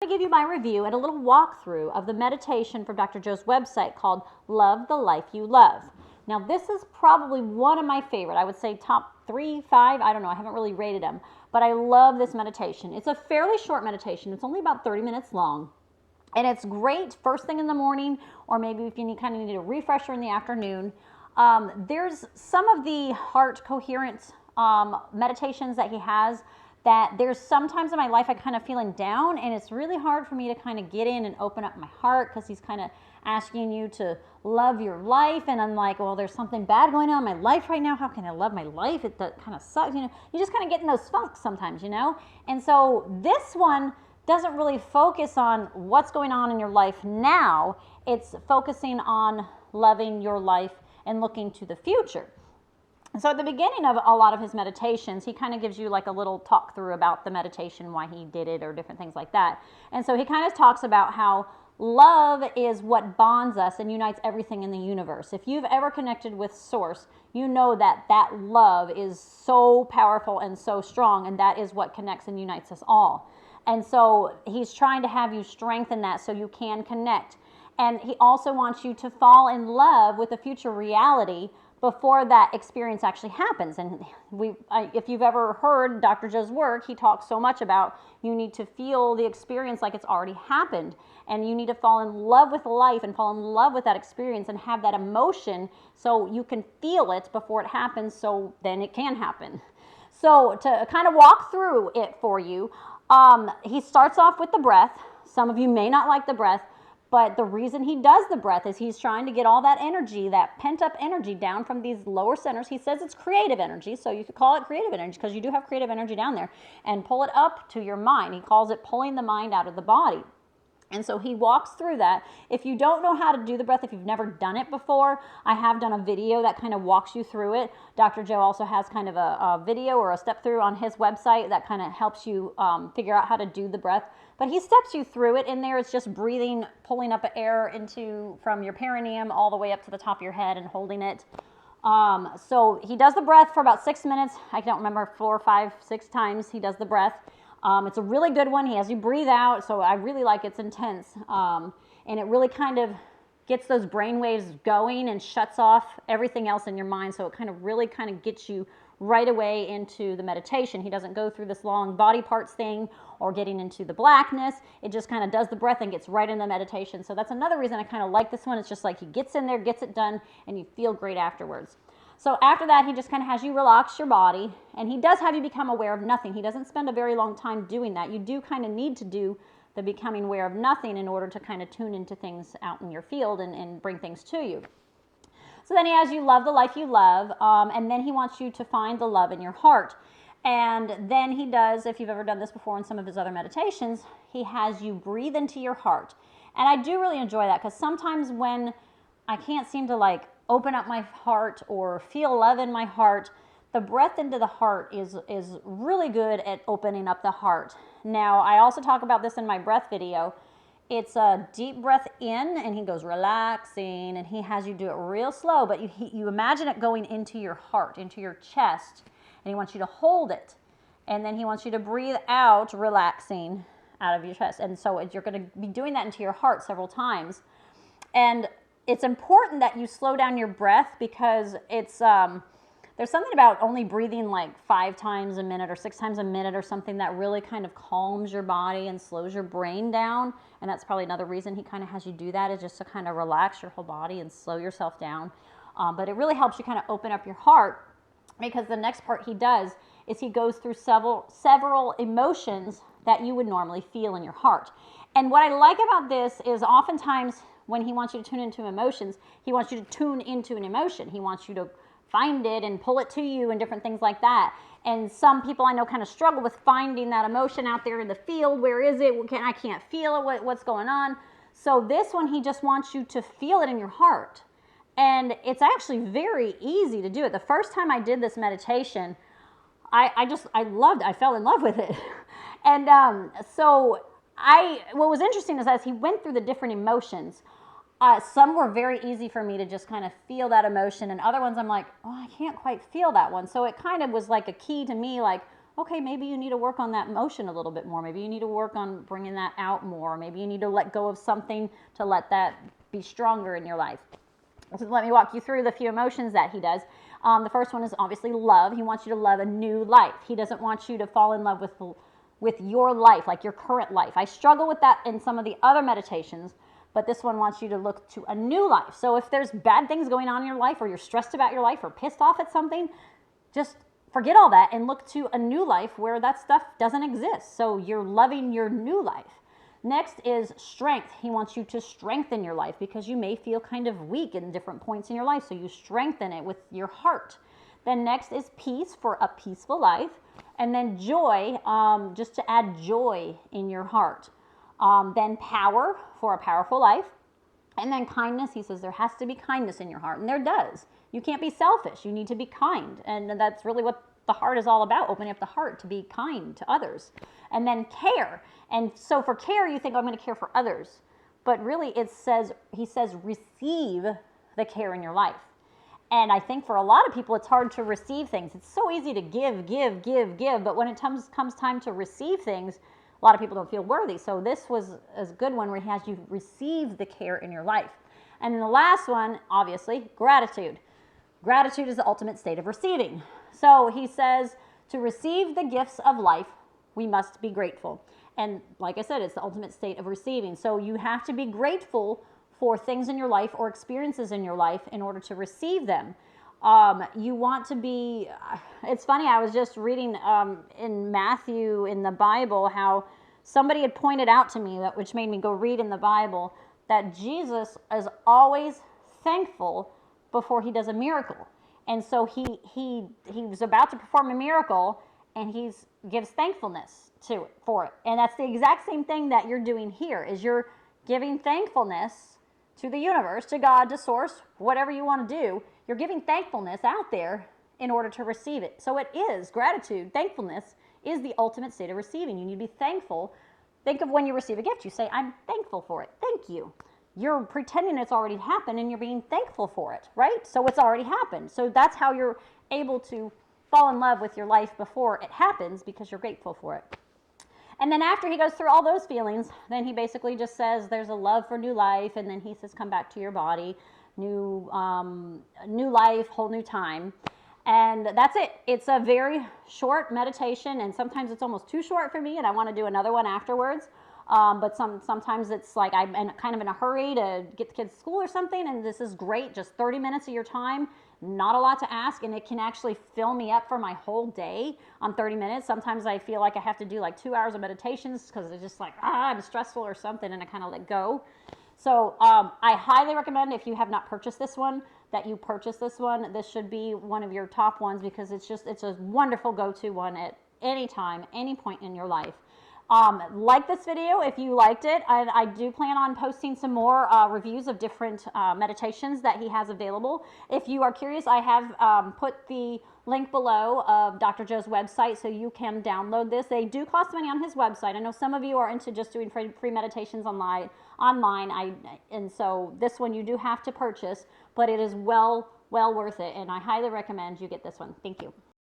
to give you my review and a little walkthrough of the meditation from Dr. Joe's website called Love the Life You Love. Now, this is probably one of my favorite. I would say top 3, 5, I don't know. I haven't really rated them, but I love this meditation. It's a fairly short meditation. It's only about 30 minutes long, and it's great first thing in the morning, or maybe if you need a refresher in the afternoon. There's some of the heart coherence meditations that he has that there's sometimes in my life I kind of feeling down, and it's really hard for me to kind of get in and open up my heart, because he's kind of asking you to love your life, and I'm like, well, there's something bad going on in my life right now. How can I love my life? That kind of sucks, you just kind of get in those funks sometimes, and so this one doesn't really focus on what's going on in your life now. It's focusing on loving your life and looking to the future. So at the beginning of a lot of his meditations, he kind of gives you like a little talk through about the meditation, why he did it, or different things like that. And so he kind of talks about how love is what bonds us and unites everything in the universe. If you've ever connected with Source, you know that that love is so powerful and so strong, and that is what connects and unites us all. And so he's trying to have you strengthen that so you can connect. And he also wants you to fall in love with a future reality before that experience actually happens. And if you've ever heard Dr. Joe's work, he talks so much about you need to feel the experience like it's already happened. And you need to fall in love with life and fall in love with that experience and have that emotion so you can feel it before it happens, so then it can happen. So to kind of walk through it for you, he starts off with the breath. Some of you may not like the breath, but the reason he does the breath is he's trying to get all that energy, that pent-up energy down from these lower centers. He says it's creative energy, so you could call it creative energy because you do have creative energy down there, and pull it up to your mind. He calls it pulling the mind out of the body. And so he walks through that. If you don't know how to do the breath, if you've never done it before, I have done a video that kind of walks you through it. Dr. Joe also has kind of a video or a step through on his website that kind of helps you figure out how to do the breath. But he steps you through it. In there, it's just breathing, pulling up air from your perineum all the way up to the top of your head and holding it. So he does the breath for about 6 minutes. I don't remember, 4, 5, 6 times he does the breath. It's a really good one. He has you breathe out, so I really like it's intense. And it really kind of gets those brain waves going and shuts off everything else in your mind, so it really gets you right away into the meditation. He doesn't go through this long body parts thing or getting into the blackness. It just kind of does the breath and gets right in the meditation. So that's another reason I kind of like this one. It's just like he gets in there, gets it done, and you feel great afterwards. So after that, he just kind of has you relax your body, and he does have you become aware of nothing. He doesn't spend a very long time doing that. You do kind of need to do the becoming aware of nothing in order to kind of tune into things out in your field and bring things to you. So then he has you love the life you love, and then he wants you to find the love in your heart. And then he does, if you've ever done this before in some of his other meditations, he has you breathe into your heart. And I do really enjoy that, because sometimes when I can't seem to open up my heart or feel love in my heart, the breath into the heart is really good at opening up the heart. Now, I also talk about this in my breath video. It's a deep breath in, and he goes relaxing, and he has you do it real slow, but you imagine it going into your heart, into your chest, and he wants you to hold it. And then he wants you to breathe out, relaxing out of your chest. And so you're going to be doing that into your heart several times. And it's important that you slow down your breath, because it's there's something about only breathing 5 times a minute or 6 times a minute or something that really kind of calms your body and slows your brain down. And that's probably another reason he kind of has you do that, is just to kind of relax your whole body and slow yourself down. But it really helps you kind of open up your heart, because the next part he does is he goes through several emotions that you would normally feel in your heart. And what I like about this is oftentimes when he wants you to tune into emotions, he wants you to tune into an emotion. He wants you to find it and pull it to you and different things like that. And some people I know kind of struggle with finding that emotion out there in the field. Where is it? I can't feel it. What's going on? So this one, he just wants you to feel it in your heart. And it's actually very easy to do it. The first time I did this meditation, I fell in love with it. And what was interesting is as he went through the different emotions, some were very easy for me to just kind of feel that emotion, and other ones I'm like, oh, I can't quite feel that one. So it kind of was like a key to me, okay, maybe you need to work on that emotion a little bit more. Maybe you need to work on bringing that out more. Maybe you need to let go of something to let that be stronger in your life. So let me walk you through the few emotions that he does. The first one is obviously love. He wants you to love a new life. He doesn't want you to fall in love with your life, like your current life. I struggle with that in some of the other meditations, but this one wants you to look to a new life. So if there's bad things going on in your life, or you're stressed about your life, or pissed off at something, just forget all that and look to a new life where that stuff doesn't exist. So you're loving your new life. Next is strength. He wants you to strengthen your life because you may feel kind of weak in different points in your life, so you strengthen it with your heart. Then next is peace, for a peaceful life. And then joy, just to add joy in your heart. Then power, for a powerful life. And then kindness. He says there has to be kindness in your heart, and there does. You can't be selfish. You need to be kind, and that's really what the heart is all about, opening up the heart to be kind to others. And then care. And so for care, you think, oh, I'm going to care for others. But really he says receive the care in your life. And I think for a lot of people, it's hard to receive things. It's so easy to give. But when it comes time to receive things, a lot of people don't feel worthy. So this was a good one where he has you receive the care in your life. And then the last one, obviously, gratitude. Gratitude is the ultimate state of receiving. So he says to receive the gifts of life, we must be grateful. And like I said, it's the ultimate state of receiving. So you have to be grateful for things in your life or experiences in your life in order to receive them. You want to be, it's funny, I was just reading in Matthew in the Bible how somebody had pointed out to me, which made me go read in the Bible, that Jesus is always thankful before he does a miracle. And so he was about to perform a miracle, and he gives thankfulness for it. And that's the exact same thing that you're doing here, is you're giving thankfulness to the universe, to God, to source, whatever you want to do. You're giving thankfulness out there in order to receive it. So it is gratitude. Thankfulness is the ultimate state of receiving. You need to be thankful. Think of when you receive a gift. You say, I'm thankful for it. Thank you. You're pretending it's already happened, and you're being thankful for it, right? So it's already happened. So that's how you're able to fall in love with your life before it happens, because you're grateful for it. And then after he goes through all those feelings, then he basically just says there's a love for new life, and then he says come back to your body, new life, whole new time. And that's it. It's a very short meditation, and sometimes it's almost too short for me, and I want to do another one afterwards. But sometimes it's like I'm kind of in a hurry to get the kids to school or something, and this is great, just 30 minutes of your time, not a lot to ask, and it can actually fill me up for my whole day on 30 minutes. Sometimes I feel like I have to do like 2 hours of meditations because it's just like, I'm stressful or something, and I kind of let go. So I highly recommend, if you have not purchased this one, that you purchase this one. This should be one of your top ones because it's a wonderful go-to one at any time, any point in your life. Like this video if you liked it. I do plan on posting some more reviews of different meditations that he has available. If you are curious, I have put the link below of Dr. Joe's website so you can download this. They do cost money on his website. I know some of you are into just doing free meditations online. And so this one you do have to purchase, but it is well worth it, and I highly recommend you get this one. Thank you.